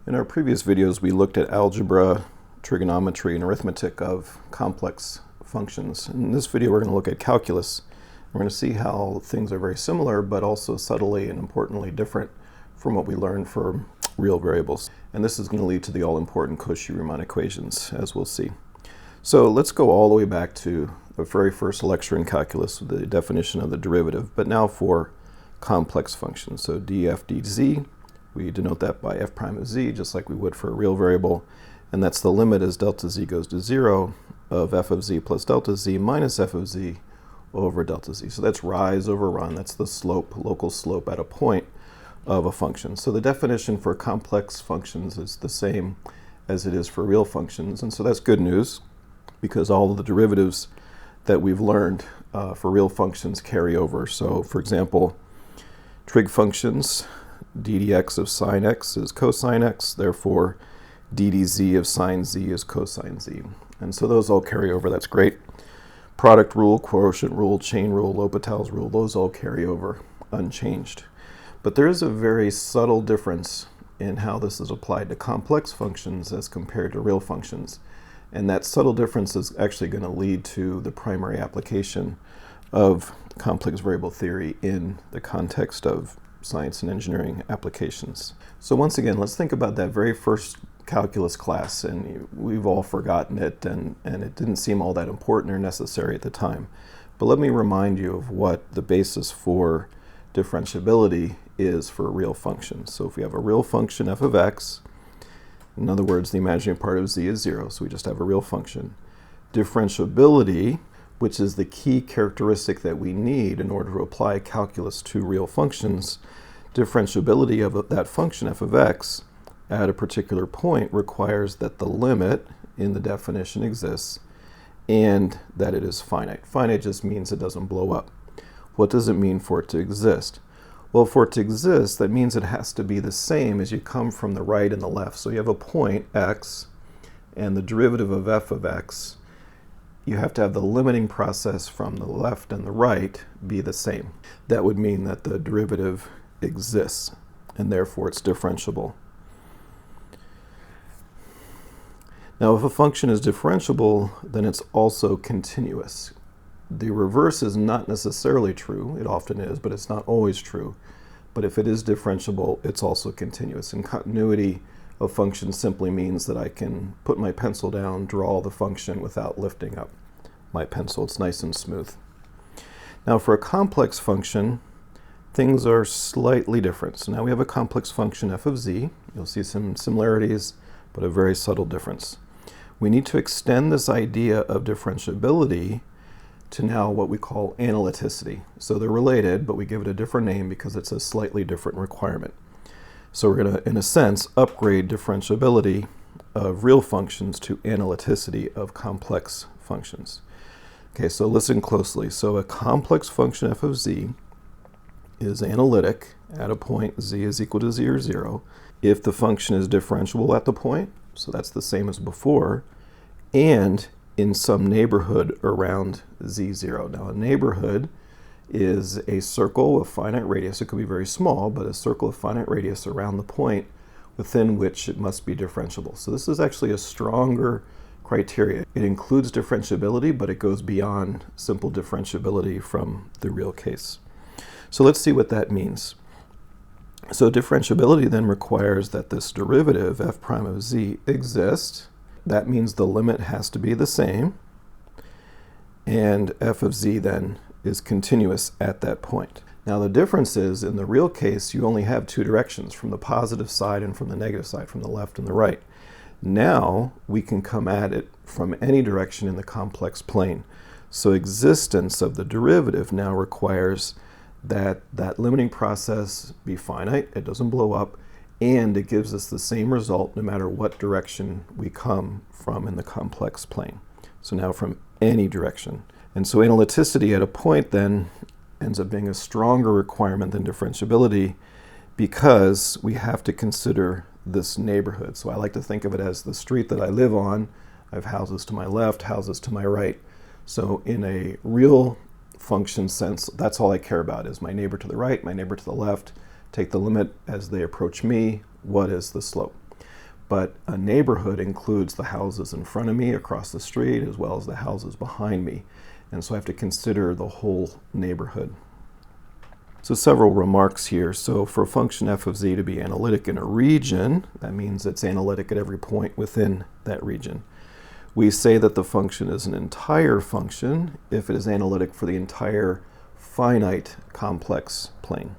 In our previous videos, we looked at algebra, trigonometry, and arithmetic of complex functions. In this video, we're going to look at calculus. We're going to see how things are very similar, but also subtly and importantly different from what we learned for real variables. And this is going to lead to the all-important Cauchy-Riemann equations, as we'll see. So let's go all the way back to the very first lecture in calculus, the definition of the derivative, but now for complex functions. So df dz, we denote that by f prime of z, just like we would for a real variable, and that's the limit as delta z goes to 0 of f of z plus delta z minus f of z over delta z. So that's rise over run, that's the slope, local slope at a point of a function. So the definition for complex functions is the same as it is for real functions, and so that's good news, because all of the derivatives that we've learned for real functions carry over. So for example, trig functions, d dx of sine x is cosine x, therefore d dz of sine z is cosine z. And so those all carry over, that's great. Product rule, quotient rule, chain rule, L'Hopital's rule, those all carry over unchanged. But there is a very subtle difference in how this is applied to complex functions as compared to real functions. And that subtle difference is actually going to lead to the primary application of complex variable theory in the context of science and engineering applications. So once again, let's think about that very first calculus class, and we've all forgotten it, and it didn't seem all that important or necessary at the time. But let me remind you of what the basis for differentiability is for a real function. So if we have a real function f of x, in other words, the imaginary part of z is 0, so we just have a real function. Differentiability, which is the key characteristic that we need in order to apply calculus to real functions, differentiability of that function f of x at a particular point requires that the limit in the definition exists and that it is finite. Finite just means it doesn't blow up. What does it mean for it to exist? Well, for it to exist, that means it has to be the same as you come from the right and the left. So you have a point, x, and the derivative of f of x, you have to have the limiting process from the left and the right be the same. That would mean that the derivative exists, and therefore it's differentiable. Now, if a function is differentiable, then it's also continuous. The reverse is not necessarily true. It often is, but it's not always true. But if it is differentiable, it's also continuous. And continuity of functions simply means that I can put my pencil down, draw the function without lifting up my pencil. It's nice and smooth. Now for a complex function, things are slightly different. So now we have a complex function f of z. You'll see some similarities, but a very subtle difference. We need to extend this idea of differentiability to now what we call analyticity. So they're related, but we give it a different name because it's a slightly different requirement. So we're going to, in a sense, upgrade differentiability of real functions to analyticity of complex functions. Okay, so listen closely. So a complex function f of z is analytic at a point z is equal to z or 0 if the function is differentiable at the point, so that's the same as before, and in some neighborhood around z0. Now a neighborhood is a circle of finite radius. It could be very small, but a circle of finite radius around the point within which it must be differentiable. So this is actually a stronger criteria. It includes differentiability, but it goes beyond simple differentiability from the real case. So let's see what that means. So differentiability then requires that this derivative, f prime of z, exists. That means the limit has to be the same, and f of z then is continuous at that point. Now the difference is, in the real case, you only have two directions, from the positive side and from the negative side, from the left and the right. Now we can come at it from any direction in the complex plane. So existence of the derivative now requires that that limiting process be finite, it doesn't blow up, and it gives us the same result no matter what direction we come from in the complex plane. So now from any direction. And so analyticity at a point then ends up being a stronger requirement than differentiability because we have to consider this neighborhood. So I like to think of it as the street that I live on. I have houses to my left, houses to my right. So in a real function sense, that's all I care about is my neighbor to the right, my neighbor to the left. Take the limit as they approach me. What is the slope? but a neighborhood includes the houses in front of me across the street as well as the houses behind me. And so I have to consider the whole neighborhood. So several remarks here. So for a function f of z to be analytic in a region, that means it's analytic at every point within that region. We say that the function is an entire function if it is analytic for the entire finite complex plane.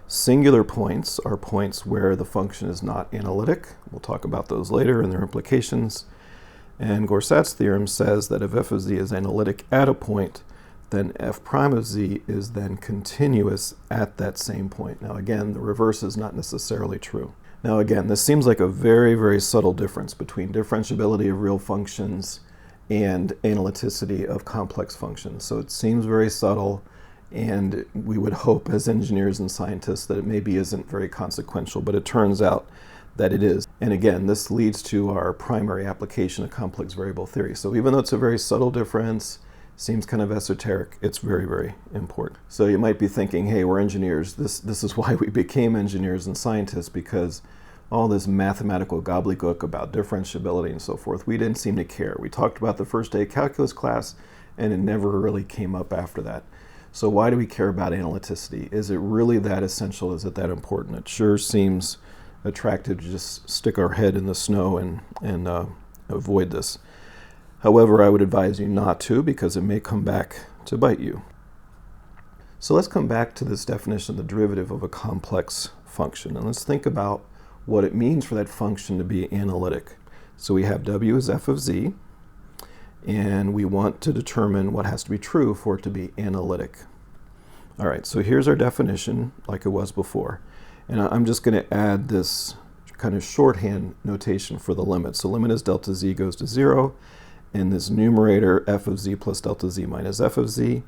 Singular points are points where the function is not analytic. We'll talk about those later and their implications. And Gorsat's theorem says that if f of z is analytic at a point, then f prime of z is then continuous at that same point. Now again, the reverse is not necessarily true. Now again, this seems like a very, very subtle difference between differentiability of real functions and analyticity of complex functions. So it seems very subtle, and we would hope as engineers and scientists that it maybe isn't very consequential, but it turns out that it is. And again, this leads to our primary application of complex variable theory. So even though it's a very subtle difference, seems kind of esoteric, it's very, very important. So you might be thinking, hey, we're engineers. This is why we became engineers and scientists, because all this mathematical gobbledygook about differentiability and so forth, we didn't seem to care. We talked about the first day calculus class, and it never really came up after that. So why do we care about analyticity? Is it really that essential? Is it that important? It sure seems attractive to just stick our head in the snow and avoid this. However, I would advise you not to, because it may come back to bite you. So let's come back to this definition of the derivative of a complex function, and let's think about what it means for that function to be analytic. So we have w as f of z, and we want to determine what has to be true for it to be analytic. All right, so here's our definition like it was before. And I'm just going to add this kind of shorthand notation for the limit. So limit as delta z goes to 0, and this numerator f of z plus delta z minus f of z,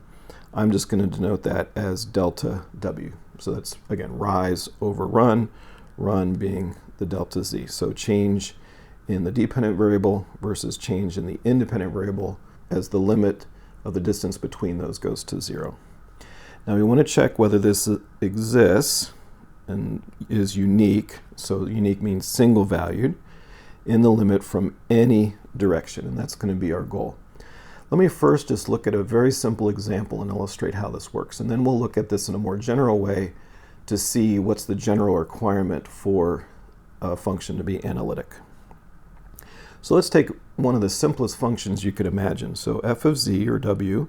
I'm just going to denote that as delta w. So that's, again, rise over run, run being the delta z. So change in the dependent variable versus change in the independent variable as the limit of the distance between those goes to 0. Now we want to check whether this exists and is unique. So unique means single valued in the limit from any direction, and that's going to be our goal. Let me first just look at a very simple example and illustrate how this works, and then we'll look at this in a more general way to see what's the general requirement for a function to be analytic. So let's take one of the simplest functions you could imagine. So f of z, or w,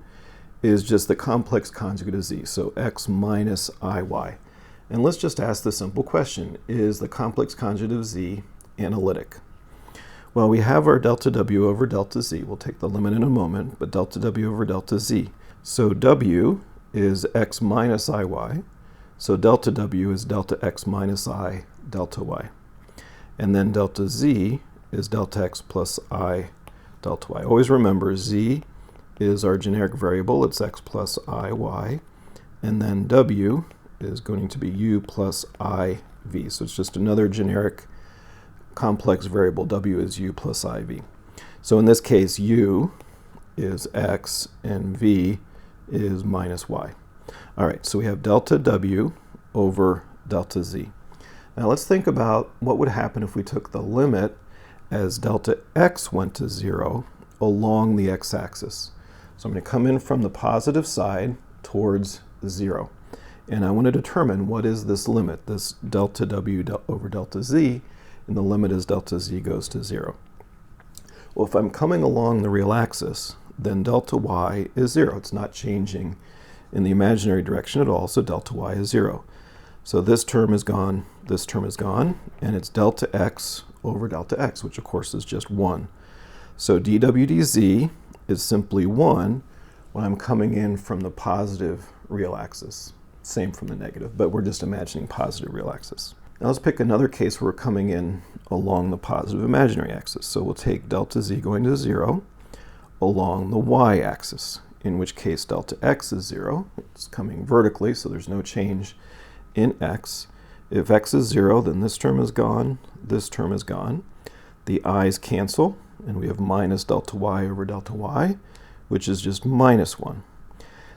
is just the complex conjugate of z, so x minus iy. And let's just ask the simple question, is the complex conjugate of z analytic? Well, we have our delta w over delta z. We'll take the limit in a moment, but delta w over delta z. So w is x minus iy, so delta w is delta x minus I delta y. And then delta z is delta x plus I delta y. Always remember, z is our generic variable. It's x plus I y. And then w is going to be u plus I v. So it's just another generic complex variable. W is u plus iv. So in this case, u is x and v is minus y. All right, so we have delta w over delta z. Now let's think about what would happen if we took the limit as delta x went to 0 along the x-axis. So I'm going to come in from the positive side towards 0. And I want to determine what is this limit, this delta w over delta z, and the limit as delta z goes to 0. Well, if I'm coming along the real axis, then delta y is 0. It's not changing in the imaginary direction at all, so delta y is 0. So this term is gone, and it's delta x over delta x, which of course is just 1. So dw dz is simply 1 when I'm coming in from the positive real axis. Same from the negative, but we're just imagining positive real axis. Now let's pick another case where we're coming in along the positive imaginary axis. So we'll take delta z going to 0 along the y-axis, in which case delta x is 0. It's coming vertically, so there's no change in x. If x is 0, then this term is gone, this term is gone. The i's cancel, and we have minus delta y over delta y, which is just minus 1.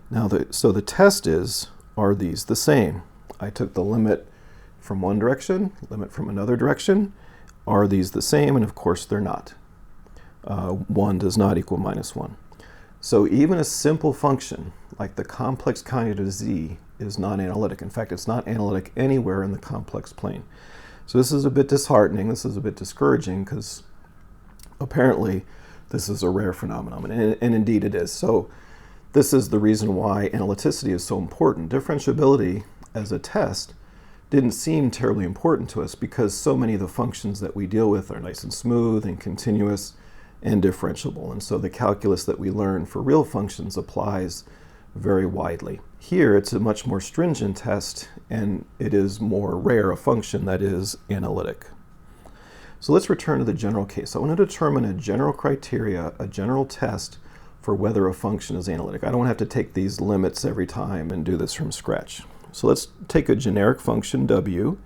Now, so the test is, are these the same? I took the limit from one direction, limit from another direction. are these the same? And of course they're not. 1 does not equal minus 1. So even a simple function like the complex conjugate of z is not analytic. In fact, it's not analytic anywhere in the complex plane. So this is a bit disheartening, this is a bit discouraging, because apparently this is a rare phenomenon, and indeed it is. So this is the reason why analyticity is so important. Differentiability as a test didn't seem terribly important to us because so many of the functions that we deal with are nice and smooth and continuous and differentiable. And so the calculus that we learn for real functions applies very widely. Here it's a much more stringent test, and it is more rare a function that is analytic. So let's return to the general case. I want to determine a general criteria, a general test for whether a function is analytic. I don't have to take these limits every time and do this from scratch. So let's take a generic function. W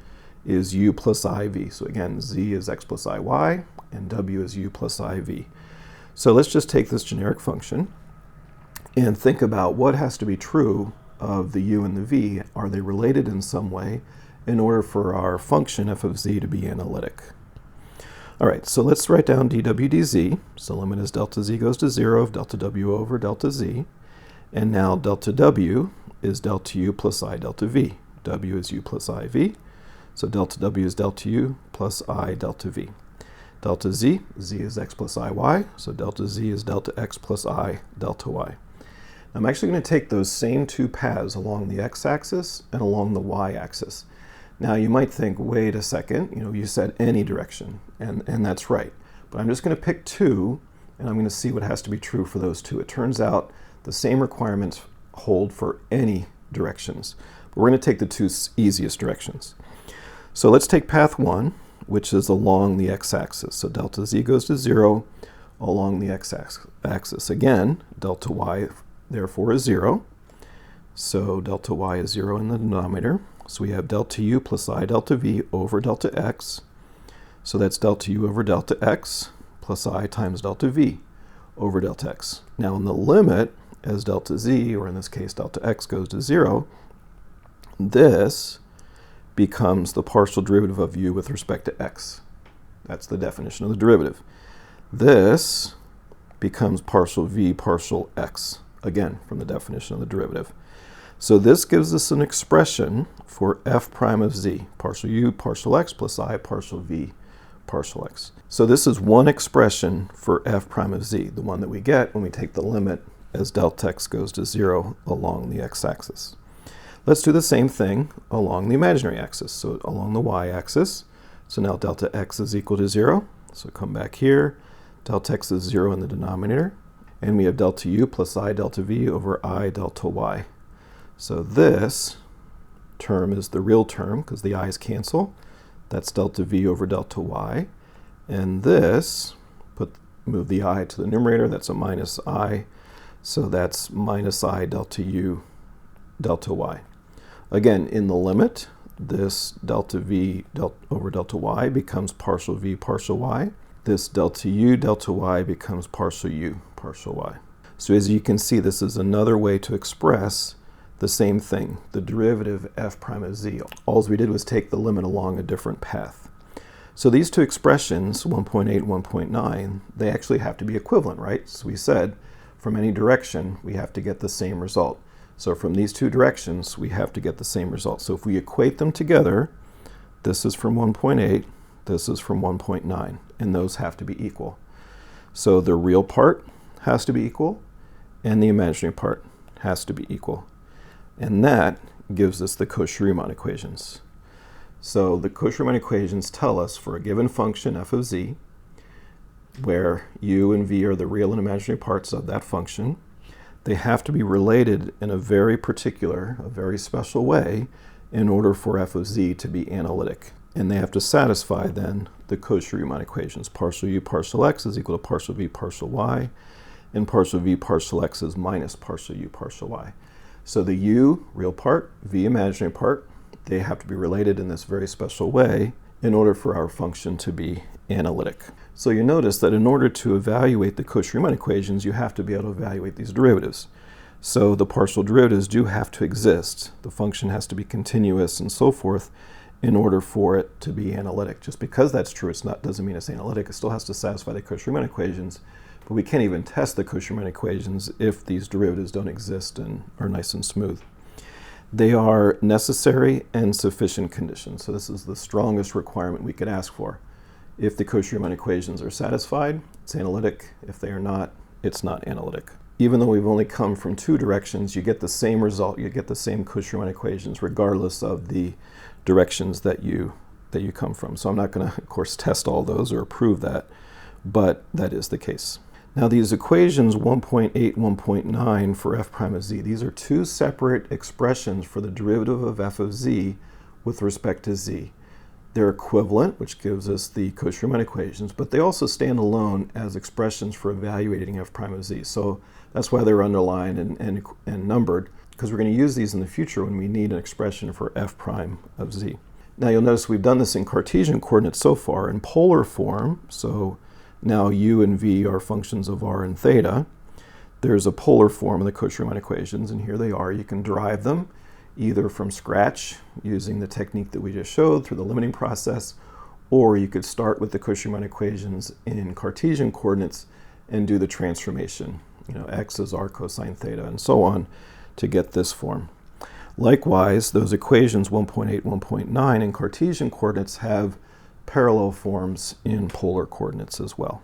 is u plus iv. So again, z is x plus iy, and w is u plus iv. So let's just take this generic function and think about what has to be true of the u and the v. Are they related in some way in order for our function f of z to be analytic? All right, so let's write down dw dz. So limit as delta z goes to 0 of delta w over delta z. And now delta w is delta u plus I delta v. W is u plus iv. So delta w is delta u plus I delta v. Delta z, z is x plus iy. So delta z is delta x plus I delta y. I'm actually going to take those same two paths along the x-axis and along the y-axis. Now you might think, wait a second, you said any direction, and that's right. But I'm just going to pick two, and I'm going to see what has to be true for those two. It turns out the same requirements hold for any directions. But we're going to take the two easiest directions. So let's take path 1, which is along the x-axis. So delta z goes to 0 along the x-axis. Again, delta y therefore is 0. So delta y is 0 in the denominator. So we have delta u plus I delta v over delta x. So that's delta u over delta x plus I times delta v over delta x. Now in the limit, as delta z, or in this case delta x, goes to 0, this becomes the partial derivative of u with respect to x. That's the definition of the derivative. This becomes partial v partial x, again from the definition of the derivative. So this gives us an expression for f prime of z, partial u partial x plus I partial v partial x. So this is one expression for f prime of z, the one that we get when we take the limit as delta x goes to 0 along the x-axis. Let's do the same thing along the imaginary axis, so along the y-axis. So now delta x is equal to 0. So come back here, delta x is 0 in the denominator, and we have delta u plus I delta v over I delta y. So this term is the real term because the i's cancel. That's delta v over delta y. And this, move the I to the numerator, that's a minus I. So that's minus I delta u delta y. Again, in the limit, this delta v over delta y becomes partial v partial y. This delta u delta y becomes partial u partial y. So as you can see, this is another way to express the same thing, the derivative f prime of z. All we did was take the limit along a different path. So these two expressions, 1.8 and 1.9, they actually have to be equivalent, right? So we said from any direction, we have to get the same result. So from these two directions, we have to get the same result. So if we equate them together, this is from 1.8, this is from 1.9, and those have to be equal. So the real part has to be equal, and the imaginary part has to be equal. And that gives us the Cauchy-Riemann equations. So the Cauchy-Riemann equations tell us for a given function f of z, where u and v are the real and imaginary parts of that function, they have to be related in a very particular, a very special way in order for f of z to be analytic. And they have to satisfy then the Cauchy-Riemann equations. Partial u partial x is equal to partial v partial y, and partial v partial x is minus partial u partial y. So the u, real part, v, imaginary part, they have to be related in this very special way in order for our function to be analytic. So you notice that in order to evaluate the Cauchy-Riemann equations, you have to be able to evaluate these derivatives. So the partial derivatives do have to exist. The function has to be continuous and so forth in order for it to be analytic. Just because that's true, doesn't mean it's analytic. It still has to satisfy the Cauchy-Riemann equations, but we can't even test the Cauchy-Riemann equations if these derivatives don't exist and are nice and smooth. They are necessary and sufficient conditions. So this is the strongest requirement we could ask for. If the Cauchy-Riemann equations are satisfied, it's analytic. If they are not, it's not analytic. Even though we've only come from two directions, you get the same result. You get the same Cauchy-Riemann equations regardless of the directions that you come from. So I'm not going to, of course, test all those or prove that, but that is the case. Now these equations 1.8, 1.9 for f prime of z, these are two separate expressions for the derivative of f of z with respect to z. They're equivalent, which gives us the Cauchy-Riemann equations, but they also stand alone as expressions for evaluating f prime of z. So that's why they're underlined and numbered, because we're going to use these in the future when we need an expression for f prime of z. Now you'll notice we've done this in Cartesian coordinates so far. In polar form, so now u and v are functions of r and theta, there's a polar form of the Cauchy-Riemann equations, and here they are. You can derive them either from scratch using the technique that we just showed through the limiting process, or you could start with the Cauchy-Riemann equations in Cartesian coordinates and do the transformation. X is r cosine theta and so on to get this form. Likewise, those equations 1.8, 1.9 in Cartesian coordinates have parallel forms in polar coordinates as well.